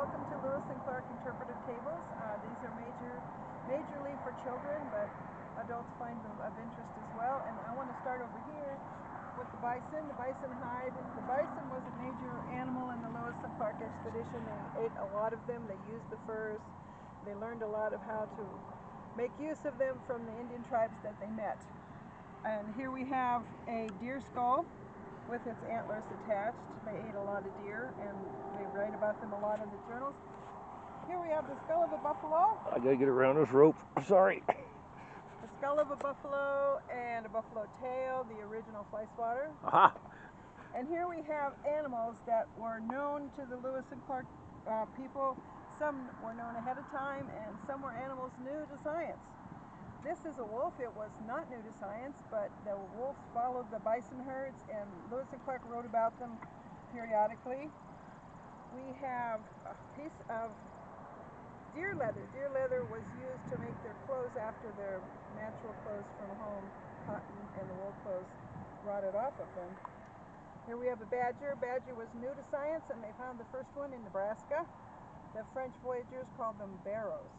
welcome to Lewis and Clark Interpretive Tables. These are majorly for children, but adults find them of interest as well. And I want to start over here with the bison hide. The bison was a major animal in the Lewis and Clark expedition. They ate a lot of them. They used the furs. They learned a lot of how to make use of them from the Indian tribes that they met. And here we have a deer skull with its antlers attached. They ate a lot of deer, and they write about them a lot in the journals. Here we have the skull of a buffalo. I gotta get around this rope. Sorry. The skull of a buffalo and a buffalo tail, the original fly swatter. Aha! And here we have animals that were known to the Lewis and Clark people. Some were known ahead of time, and some were animals new to science. This is a wolf. It was not new to science, but the wolves followed the bison herds, and Lewis and Clark wrote about them periodically. We have a piece of deer leather. Deer leather was used to make their clothes after their natural clothes from home, cotton and the wool clothes rotted off of them. Here we have a badger. Badger was new to science, and they found the first one in Nebraska. The French voyagers called them barrows.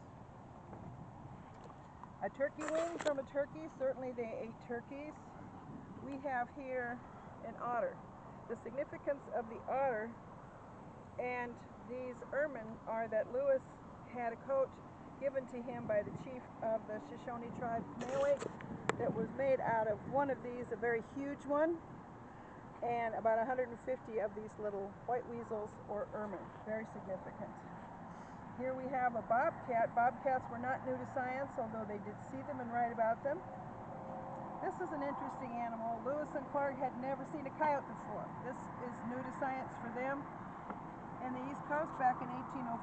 A turkey wing from a turkey, certainly they ate turkeys. We have here an otter. The significance of the otter and these ermine are that Lewis had a coat given to him by the chief of the Shoshone tribe, Kanawake, that was made out of one of these, a very huge one, and about 150 of these little white weasels or ermine, very significant. Here we have a bobcat. Bobcats were not new to science, although they did see them and write about them. This is an interesting animal. Lewis and Clark had never seen a coyote before. This is new to science for them. In the East Coast back in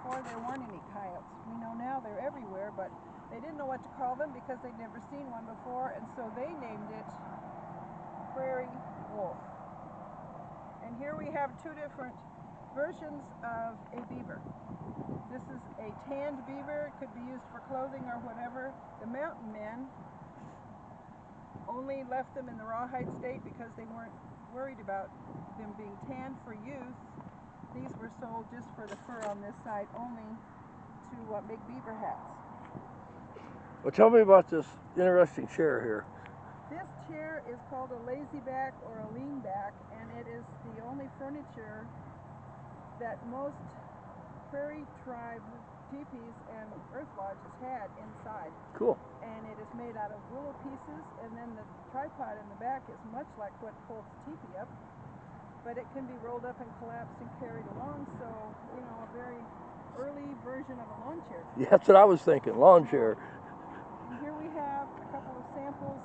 1804, there weren't any coyotes. We know now they're everywhere, but they didn't know what to call them because they'd never seen one before, and so they named it prairie wolf. And here we have two different versions of a beaver. This is a tanned beaver. It could be used for clothing or whatever. The mountain men only left them in the rawhide state because they weren't worried about them being tanned for use. These were sold just for the fur on this side only to make beaver hats. Well, tell me about this interesting chair here. This chair is called a lazy back or a lean back, and it is the only furniture that most prairie tribe teepees and earth lodges had inside. Cool. And it is made out of willow pieces, and then the tripod in the back is much like what holds the teepee up, but it can be rolled up and collapsed and carried along, so, you know, a very early version of a lawn chair. Yeah, that's what I was thinking, lawn chair. And here we have a couple of samples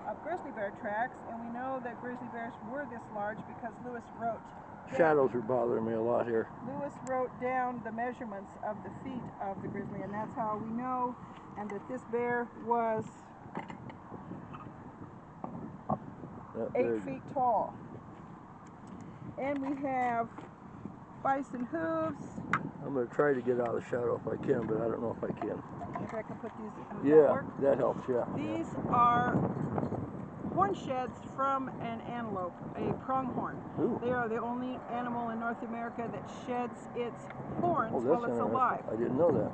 of grizzly bear tracks, and we know that grizzly bears were this large because Lewis wrote Shadows are bothering me a lot here. Lewis wrote down the measurements of the feet of the grizzly, and that's how we know, and that this bear was 8 feet tall. And we have bison hooves. I'm going to try to get out of the shadow if I can, but I don't know if I can. Maybe I can put these in. Yeah, that helps, yeah. These are horn sheds from an antelope, a pronghorn. Ooh. They are the only animal in North America that sheds its horns while it's interesting. alive. I didn't know that.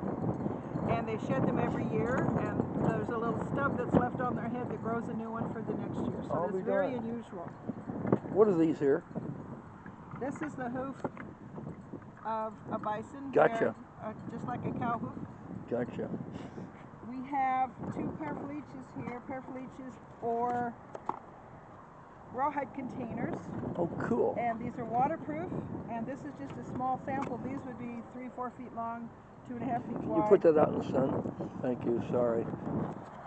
And they shed them every year, and there's a little stub that's left on their head that grows a new one for the next year. So it's very unusual. What are these here? This is the hoof of a bison. Gotcha. Just like a cow hoof. Gotcha. We have two parafleeches here, parafleeches or rawhide containers. Oh, cool. And these are waterproof, and this is just a small sample. These would be 3-4 feet long, 2.5 feet wide. Can you put that out in the sun? Thank you, sorry.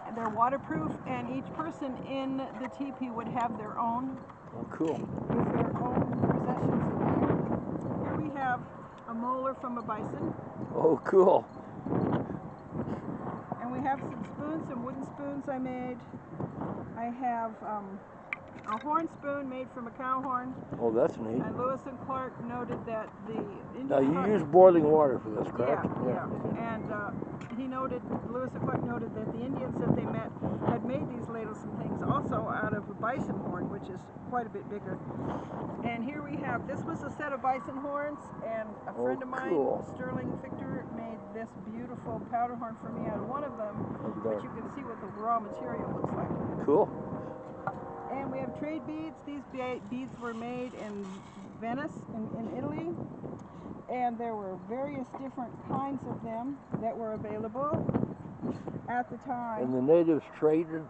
And they're waterproof, and each person in the teepee would have their own. Oh, cool. With their own possessions in there. Here we have a molar from a bison. Oh, cool. And we have some spoons, some wooden spoons I made. I have a horn spoon made from a cow horn. Oh, that's neat. And Lewis and Clark noted that the Indian... Now, you use boiling water for this, correct? Yeah. And he noted, Lewis and Clark noted that the Indians that they met had made these ladles and things also out of a bison horn, which is quite a bit bigger. And here we have, this was a set of bison horns, and a friend of mine, cool. Sterling Victor, made this beautiful powder horn for me out of one of them, but you can see what the raw material looks like. Cool. And we have trade beads. These beads were made in Venice, in Italy, and there were various different kinds of them that were available at the time. And the natives traded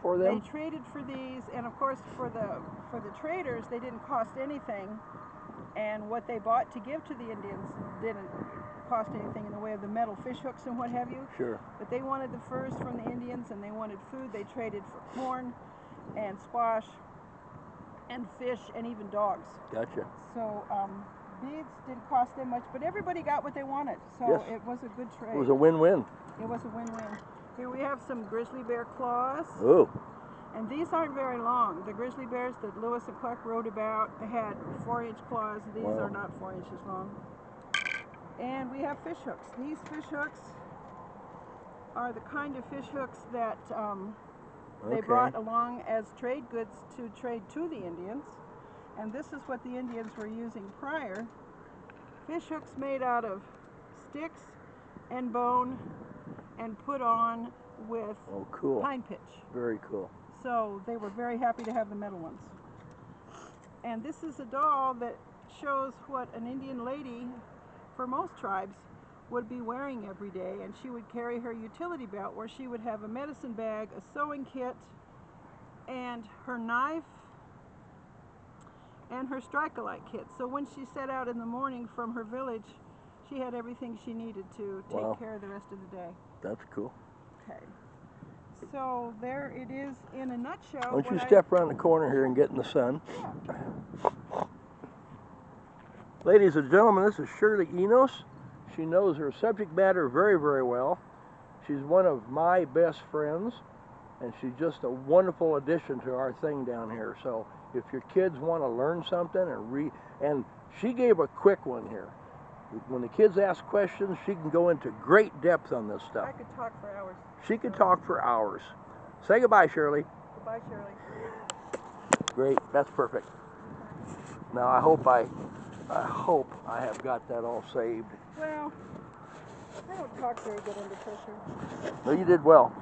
for them? They traded for these, and of course for the traders, they didn't cost anything, and what they bought to give to the Indians didn't cost anything in the way of the metal fish hooks and what have you. Sure. But they wanted the furs from the Indians, and they wanted food. They traded for corn and squash and fish and even dogs. Gotcha. So beads didn't cost them much, but everybody got what they wanted. So yes. It was a good trade. It was a win-win. It was a win-win. Here we have some grizzly bear claws. Oh. And these aren't very long. The grizzly bears that Lewis and Clark wrote about had 4-inch claws. These wow. are not 4 inches long. And we have fish hooks. These fish hooks are the kind of fish hooks that they brought along as trade goods to trade to the Indians. And this is what the Indians were using prior. Fish hooks made out of sticks and bone and put on with pine pitch. Very cool. So they were very happy to have the metal ones. And this is a doll that shows what an Indian lady, for most tribes, would be wearing every day, and she would carry her utility belt where she would have a medicine bag, a sewing kit, and her knife, and her strike-a-light kit. So when she set out in the morning from her village, she had everything she needed to take care of the rest of the day. That's cool. Okay. So there it is in a nutshell. Why don't you step around the corner here and get in the sun? Yeah. Ladies and gentlemen, this is Shirley Enos. She knows her subject matter very, very well. She's one of my best friends, and she's just a wonderful addition to our thing down here. So if your kids want to learn something and she gave a quick one here. When the kids ask questions, she can go into great depth on this stuff. I could talk for hours. She could talk for hours. Say goodbye, Shirley. Goodbye, Shirley. Great, that's perfect. Now I hope I have got that all saved. Well, I don't talk very good under pressure. No, you did well.